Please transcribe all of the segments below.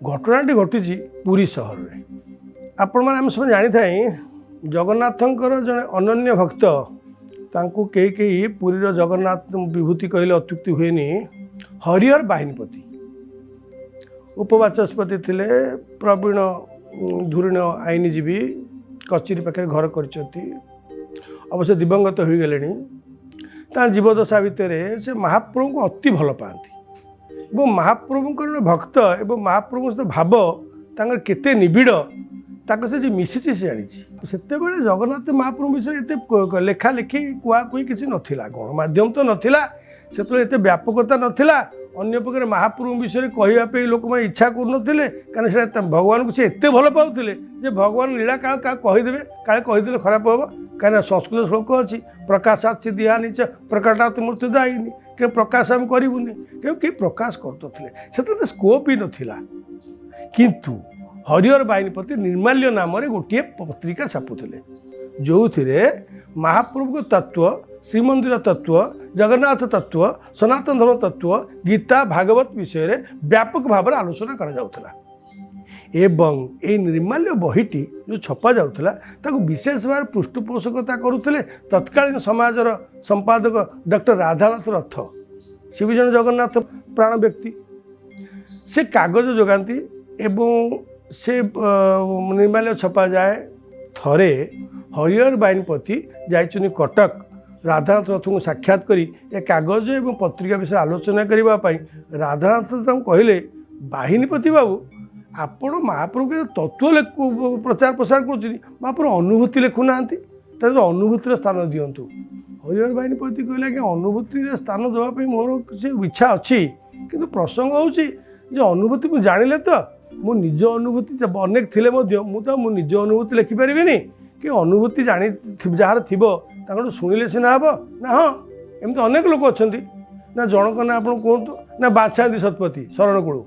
घटनाटी घटी पुरी सहर में आपण मैंने आम सब जानी थाई जगन्नाथंकर जड़े अनन्य भक्त तांकू कई कई पुरीर जगन्नाथ विभूति कहले अत्युक्ति हुएनी हरिहर बाहिनीपति उपबाचस्पति थिले प्रवीण धुरीण आईनजीवी कचेरी पाखे घर कर अवश्य दिवंगत हो गले जीवदशा भितर से महाप्रभु को अति भल पाती और महाप्रभु भक्त एवं महाप्रभु सहित भाव तांकर केते निबिड़ ताक से मिसी से जानी से जगन्नाथ महाप्रभु विषय लेखा लेखी कुआकुई किसी नाला गणमाध्यम तो नाला से व्यापकता नाला अन्य प्रकार महाप्रभु विषय कहवाई लोक मैंने इच्छा करुले कहीं भगवान को एत भल पाते भगवान लीला काल क्या कहीदेवे काले कहीदे खराब हम कहीं संस्कृत श्लोक अच्छी प्रकाशात सिद्धिया नीच प्रकाशात मृत्युदायिनी कि प्रकाश आम करूनी क्योंकि प्रकाश करते स्कोप ही नाला किंतु हरिहर बाहिनीपति निर्माल्य नाम गोटे पत्रिका छापुले जो थे महाप्रभु को तत्व श्रीमंदिर तत्व जगन्नाथ तत्व सनातन धर्म तत्व गीता भागवत विषय रे व्यापक भाव में आलोचना करा एवं ये निर्माल्य बहीटी जो छपा जाऊला विशेष भाव पृष्ठपोषकता करुले तत्कालीन समाजर संपादक डॉक्टर राधानाथ रथ सी भी जन जगन्नाथ प्राण व्यक्ति से कागज जोगाती एवं से निर्माल्य छपा जाए थरे हरिहर बाहिनीपति जाइछुनी कटक राधानाथ रथ को साक्षात करी ए कागज एवं पत्रिका विषय आलोचना करने राधानाथ रथ कहले बाहिनीपति बाबू आपण महाप्रभु के तत्व प्रचार प्रसार कर महाप्रभु अनुभूति लिखुना अनुभूतिर स्थान दिंतु हरिहर बाहिनीपति कहले कि अनुभूति स्थान देवाई मोर किसी इच्छा अच्छी किंतु प्रसंग होची अनुभूति मुझे जानिले तो मो निज अनुभूति अनेक थिले मु मो निज अनुभूति लिखिपारि कि अनुभूति जानी जार थी शुणिले सीना हम ना हाँ एमती अनेक लोक अच्छा ना जनक ना आप कहतु ना बाछादी शतपथी शरण कूल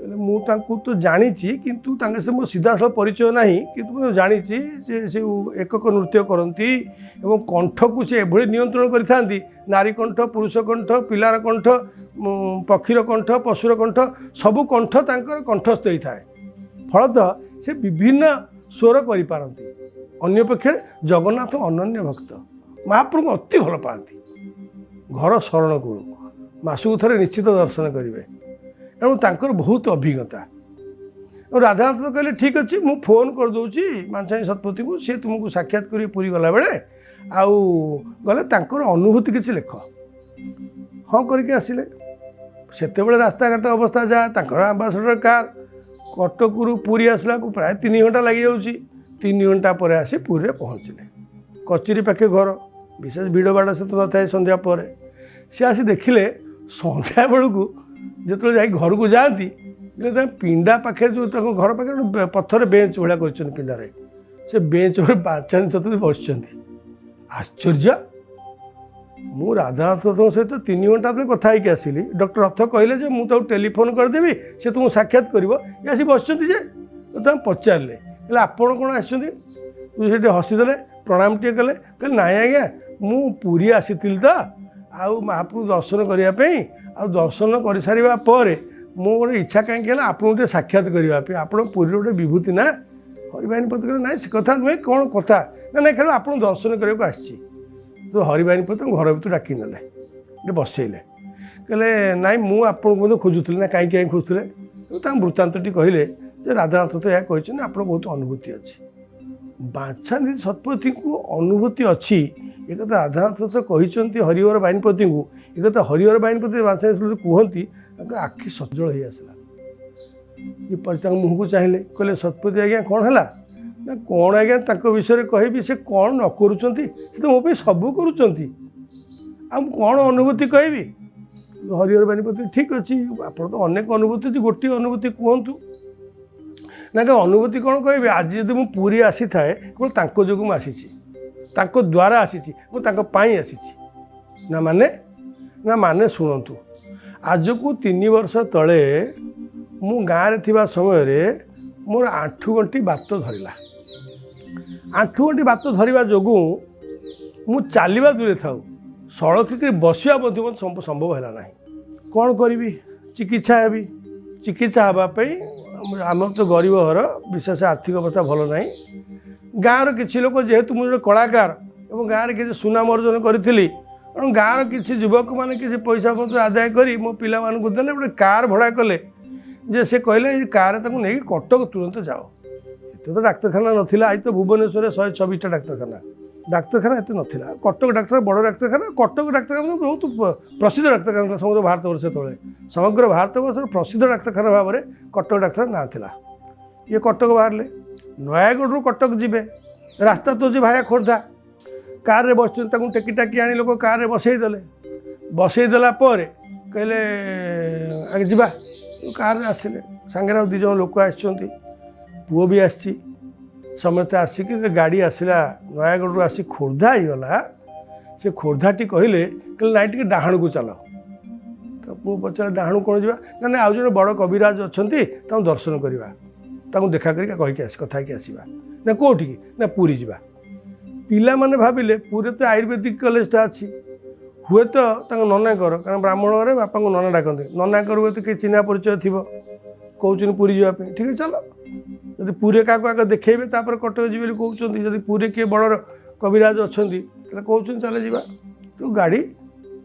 मुझे तो जानी किंतु से मो सीधासल परिचय ना किंतु मुझे जानी से एकक नृत्य करती एवं कंठ को सी एभली नियंत्रण करी नारी कंठ पुरुष कंठ पिलार कंठ पक्षीर कंठ पशुर कंठ सबु कंठ तांकर कंठस्थ होता है फलतः से विभिन्न स्वर करिपारती अन्य पक्षे जगन्नाथ अनन्य भक्त महाप्रभु अति भल पाती घर शरण कूल मासक थे निश्चित दर्शन करेंगे एवं तांकर बहुत अभिज्ञता और राधानाथ तो कहले ठीक अच्छे मु फोन कर दूची मानसाई शतपथी को सी तुमको साक्षात कर पूरी गला बेले आउ गले तांकर अनुभूति किसी लेख हाँ करके आसिले सेतेबेले रास्ता घाट अवस्था जहाँ तांकर आंबासडर कार कटकरू पूरी आसला को प्राय 3 घंटा लगी जाऊँगी 3 घंटा पर आसी पुरी पहुँचले कचेरी पाखे घर विशेष भिड़ बाड़ से तो न था संध्या पर सी आसी देखिले संध्या बेलू जो जा घर को जाती पिंडा पाखे जो घर पाखे पत्थर बेंच भाया कर पिंडारे से बेंच बाचानी सतुरी बस आश्चर्य मु राधानाथ रथ सहित 3 घंटा तक कथा होगी आसली डॉक्टर रथ कहले मुझे टेलीफोन करदेवी से तुमको साक्षात कर आसी बस पचारे आपण कौन आसते हसीदे प्रणाम टे कले कहले नाई आज्ञा मु पूरी आसी तो आउ महाप्रभु दर्शन करने आ दर्शन कर सारा पर मो गोटे इच्छा कहीं आपको गोटे साक्षात करने आप पूरी गोटे विभूति ना हरिबाहिनीपति कहले ना से कथा नुहे कौन कथा ना खेल आप दर्शन करने को आसी तो हरिबाहिनीपति घर भर डाक ने बसैले कहले नाई मुझे खोजुली ना कहीं खोजुले वृत्तांतटी कहले राधानाथ तो यह कहते आप बहुत अनुभूति अच्छी बाछादी शतपथी को अनुभूति अच्छी एक राधानाथ तो कहते हरिहर बाहिनीपति को एक हरिहर बाहिनीपति बाछादी कहती आखि सजल हो आसला ये मुह को चाहिए कहले शतपथी आज्ञा कौन है ना कौन आज्ञा विषय कहि से कौन न करुँच तो मो सबू करुँच कौन अनुभूति कहबी हरिहर बाहिनीपति ठीक अच्छे आप तो अनेक अनुभूति अच्छी गोटे अनुभूति कहतु ना कि अनुभूति कौन कह आज जब मुझे पूरी आसी थाए केवल जो आसी द्वारा आसी आसी ना माने शुणु आज को 3 वर्ष तले मु गाँव थी समय मोर 8 गंटी बात धरला 8 गंटी बात धरवा जो मु चलवा दूरे था सड़क बसवा संभव है ना कौन करी चिकित्सा हेबी चिकित्सा हाँपाई आम तो गरीब घर विशेष आर्थिक अवस्था भल ना गाँव किसी लोक जेहेतु मुझे कलाकार और गाँव में किसी सुनाम अर्जन करी तेणु गाँव किसी युवक मैंने किसी पैसा पत्र आदाय कर मो पिला देले गोटे कार भड़ा कले जे से कहले कार नहीं कटक तुरंत जाओ ये तो डाक्तखाना नाला आज तो भुवनेश्वर 126टा डाक्तखाना डाक्तखाना एत नाला कटक डाक्तर बड़ डाक्तखाना कटक डाक्तखाना बहुत प्रसिद्ध डाक्तखाना समग्र भारतवर्ष तले समग्र भारतवर्ष प्रसिद्ध डाक्तखाना भाव में कटक डाक्तर ना था ये कटक बाहर नयागढ़ कटक जीवे रास्ता तो जी भाया खोर्धा कार बस टेकी टाकी आनी लोक कार बसईदेला कहले आगे जा कार आसिले सांगे दीज लोक आुओ भी आसी समस्ते आसिक गाड़ी आसला नयागढ़ आसी खोर्धा होगला से खोर्धाटी कहले नाई टे डाहाण को चल तो पुओ पचार डाहाण कौन जा ना आउ जो बड़ कविराज अच्छा दर्शन करवा देखा करके कथा आसवा ना कौटी ना पुरी जा पिला माने भाविले पूरे तो आयुर्वेदिक कॉलेजटा अच्छी हुए तो नना कर कारण ब्राह्मण घरे बापा को नना डाकते नना कर हुए तो किसी चिन्हा परिचय थी कौन पूरी जावाई ठीक है चलो जब पूरे क्या आगे देखेबे कटक जी कहते जब पूरे किए बड़ कविराज अच्छा कहते चले जा तो गाड़ी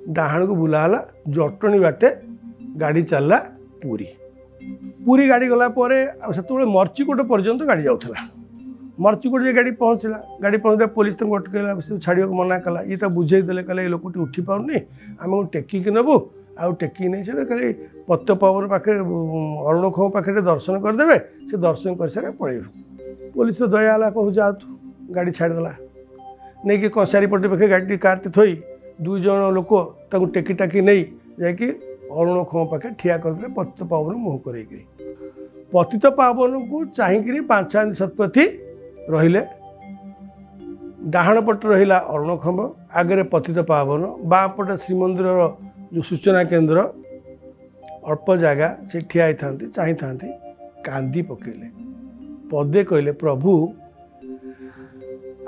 डाहाण को बुलाला जटणी बाटे गाड़ी चलला पूरी गाड़ी गलापर से मर्चिकोट पर्यंत गाड़ी जाऊला मर्चिकोट गाड़ी पहुँचला गाड़ी पहुँचला पुलिस तक अटकला छाड़ा मना कला ये तो बुझेदेले कहले लोकटी उठी पाऊनी आम टेकिक नबू आउ टेकिक नहीं से खाली पत्त पवन पाखे अरुणखम पाखे दर्शन करदे से दर्शन कर सारे पलैबू पुलिस तो दयाला कहूँ जा तू गाड़ी छाड़देला नहीं कि चारिपटे पाखे गाड़ी कारटी थोई दुई जन लोक टेकी टाकी नहीं जाकि अरुणखम पाखे ठिया करदे पतित पावन मुँह कर पतित पावन को चाहिए पांचांदी शतपथी रहिले डाहाण पट रहा अरुणखम्ब आगे पतित पावन बापटे श्रीमंदिर जो सूचना केन्द्र अल्प जगह से ठिया था चाही था कांदी पकेले पदे कहले प्रभु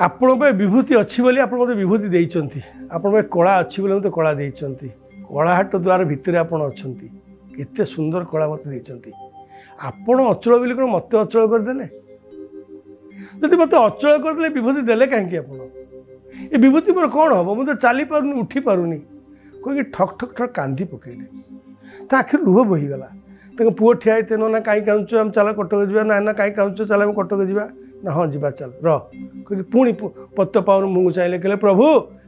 आपण विभूति अच्छी बोली आप मत विभूति देइचंती आपण कला अच्छी बोली मत कला देइचंती कलाहाट द्वार भितर आपण अच्छंती केते सुंदर कला मत देइचंती आपण अचल बोली कौन मत अचल करदेले जब मत अचल करदे विभूति देले कहीं आप ये विभूति मोर कौन हम मुझे चली पारूनी उठी पारूनी कहीं ठक ठक ठक कांदी पकेले आखिर लुह बहीगला पुओ ठिया होते ना कहीं काँच आम चल कटक जा ना कहीं काँच चल आम कटक जा ना हाँ जा चल रही पुणी पत्त पावन मुँह चाहिए कहले प्रभु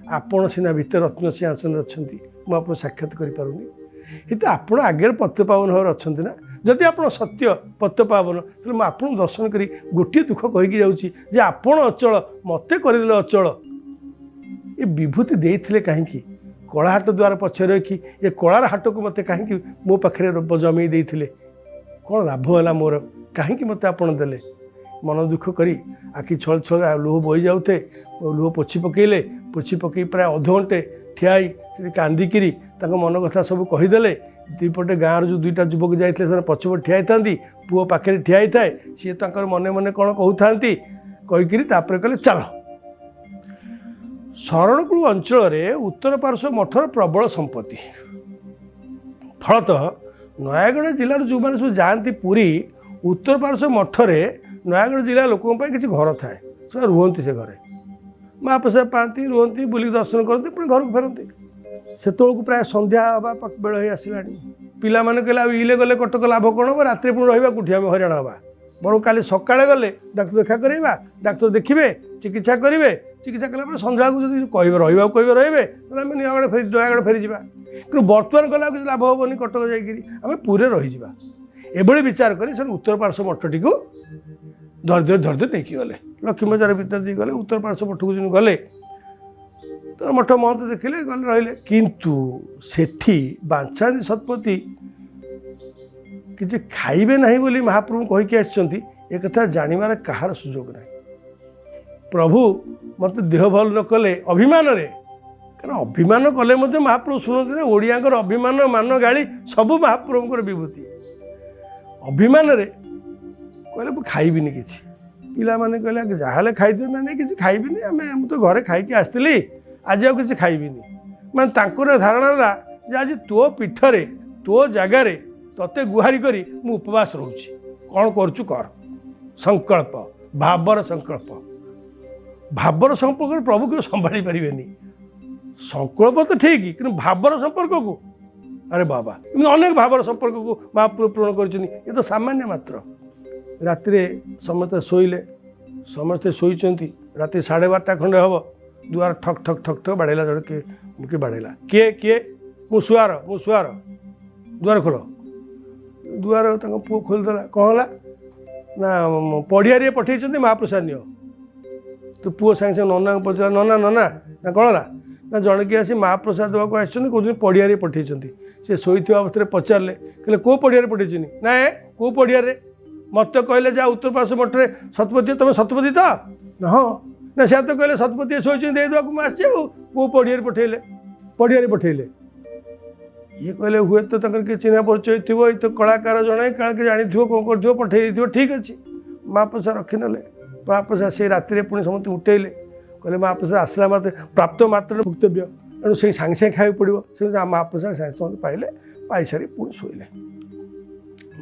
आपण सीना भितर रत्न सिंहासन अच्छा मुझे साक्षात करूनी ये तो आप आगे पत्त पावन भाव अच्छा ना जदि आप सत्य पत्त पावन तो आपन दर्शन करी गोटे दुख कहीकि जाऊँगी आपण अचल मत करदे अचल ये विभूति देते कहीं कलाहाट द्वार पछे रखी ये कलार हाट को मत कहीं मो पाखे जमे देते कौन लाभ है मोर कहीं मत आपड़ देले मन दुख करी आखि छल छल लुह बही जाऊे लुह पोछि पकई प्राय अध घंटे ठियाई कांदिकी मन कथा सब कहीदेले दुईपटे गाँव जो दुईटा युवक जाते पछपट ठिया था पुओ पाखे ठिया थाए सी मने मने कौन कहते कहीकि कहले चल शरणकूल अंचल उत्तर पार्श्व मठर प्रबल संपत्ति फलतः नयागढ़ जिलार जो मैंने सब जाती पुरी उत्तर पार्श्व मठरे नयागढ़ जिला लोकों किसी घर थाए से रुहति से घरे माँ पैसा पाती रुहति बुलिक दर्शन करते पुणी घर को फेरती से प्राय संध्या बेल हो आसला पिला माने कहले इले गले कटक लाभ कौन हम रात्रि पुणी रहा कौटी आम हईराण हाँ बर काली सकाଳେ गले डाक्तर देखा कराइबा डाक्तर देखिए चिकित्सा करेंगे चिकित्सा कला संध्या को जब कहे रहा कहे रे आम नयागढ़ फेरी जा कि बर्तमान गला किसी लाभ हेनी कटक जामें पूरे रही एभली विचार कर उत्तर पार्श्व मठटी को धरधर नहीं गले लक्ष्मी बजार भीतर दी गले उत्तर पार्श्व मठ को जो गले तो मठ महंत देखिले गले रहिले किंतु सेठी बांछादी शतपथी किसी खाइबे नहीं बोली महाप्रभु कहीकि आछंती ए कथा जानिबार कहार सुजोग ना प्रभु मत देह भल न कले अभिमान रे कारण अभिमान कले मत महाप्रभु शुणते ओडिया अभिमान मान गाड़ी सब महाप्रभुଙ୍କର विभूति अभिमान रे कहले खाइबिनी किसी पिला माने कहले जहाँ खाइदे ना नहीं किसी खाइबिनी आम तो घरे खाइकी आसती आज आउ किसी खाइबिनी माने तांकर धारणा आज तो पीठरे तो जगार तोते गुहारी करी मु उपवास रोची कौन करुचु कर संकल्प भावर संकल्प प्रभु को संभाली पारे संकल्प तो ठीक कि भावर संपर्क को अरे बाबा अनेक भावर संपर्क को महाप्रभु पूर्ण कर तो सामान्य मात्र राति समस्ते शोले समस्ते शोचती राति 12:30 खंडे हम दुआर ठक ठक ठक ठक बाड़ेला जड़े किए बाड़ेला किए किए मु सुआर दुआर खोल दुआर पुओ खोलदेला कौन है ना पड़िया पठे महाप्रसाद नियो तो पुओ सागे सागे नना पचार नना नना ना कौन है ना जड़े किए आसी महाप्रसाद देवा को आसुँच पड़िया पठे से शोथ अवस्था पचारे कहले कौ पड़िया पठे ना कौ पड़िया मत कहले जा उत्तर पार्श मठे सतपति तुम सतपति तो ना हाँ ना से तो कहले सतपति शोचे देवा मुझे कौ पड़िया पठेले ये कहले हुए तो किए चिन्ह परिचय थी ये तो कलाकार जड़े क्या जानी कौन कर पठे ठीक अच्छे महाप्रसाद रखी ना महाप्रसाद से राति पुणी समस्त उठेले कहले महाप्रसाद आसला मात्र प्राप्त मात्र भुक्तव्य तेणु से सागे सागे खाया पड़ो से महाप्रसाद सागे समस्त पाइले पाई सारी पुणी शोले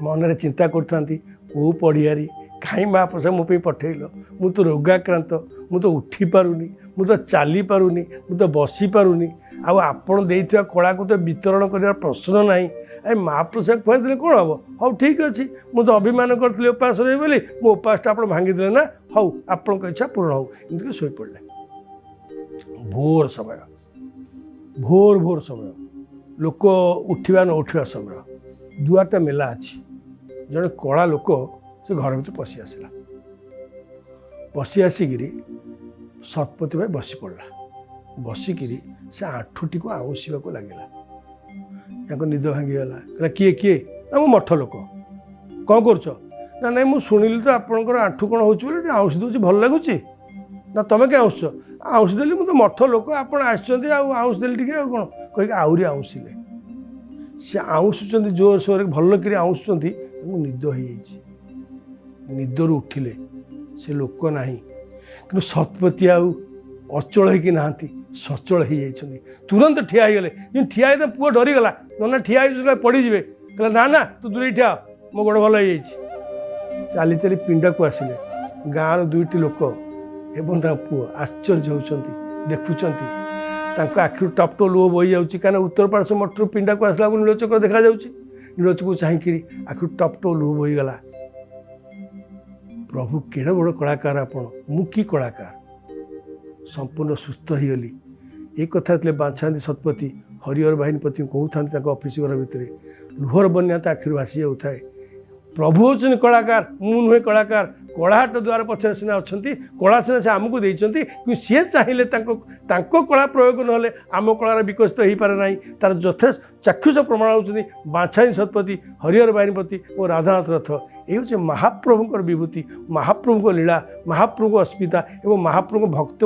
मनरे चिंता करता कौ पड़ियारी कहीं महाप्रसाद मो पठेल मु तो रोगाक्रांत मु तो उठी पारुनी मु तो चली पारुनी मु तो बसी पारुनी आपण देइथिबा कला को तो वितरण कर प्रश्न ना ए महाप्रसाद खुआई कौन हम हाँ ठीक अच्छे मुझे अभिमान करी उपास रही बोली मो उपासटा आप भांगीदे ना हाँ आपण इच्छा पूर्ण हो इनके शो पड़े भोर समय भोर समय लोक उठा न उठा समय दुआरटा मेला अच्छी जड़े कला लोक से घर भर पशि आसला पशि आसिकी सतपति भाई बसी पड़ा बसिकी से आठुटी को आउंसीवा को लगे निद भांगीगला कहला किए किए ना मो मठ लोक कौन कर ना नहीं मुझे शुणिली तो आपंकर आंठू कौन हो आउंसी दूसरी भल लगुच ना तुम क्या आउंस आउंसी देली मुझे मठ लोक आप आउंस देली टे कौन कहीं आहरी आउंसिले सी आउंसुंट जोर सोर भल कर आउंसुंट निद हो निदर उठिले से लोक ना कि सतपति अचल हो सचल हो जाती तुरंत ठिया गले ठिया पुओ डरीगला नना ठिया पड़ीजे कहला ना ना तू दूर ठिया मो गोड़ भल हो चली चली पिंडा को आसिले गाँव दुईटी लोक एवं पुओ आश्चर्य होती देखुं आखिर टप टप लुह बही जाऊँगी कहीं उत्तर पार्श्व मठर पिंडा को आसला नीलचक्र देखा नीलचक चाहिए आखिर टप टप लुह बहीगला प्रभु केड़ बड़ कलाकार आपण मु कि कलाकार संपूर्ण सुस्थ हो गली ये कथा बाछाती सतपति हरिहर बाहिनीपति कहते ऑफिस घर भितर लुहर बन्या आखिर भासी जाए प्रभु होचन कलाकार मु नुहे कलाकार कलाहाट द्वार पछरे सीना अच्छा कला सीना से आमको देती कि सी चाहिए कला प्रयोग ना आम कलार विकसित हो पारे ना तार यथेष चाक्षुष प्रमाण होती बाछानी सतपति हरिहर बाहिनीपति और राधानाथ रथ ये हूँ महाप्रभुंर विभूति महाप्रभु लीला महाप्रभु अस्मिता और महाप्रभु भक्त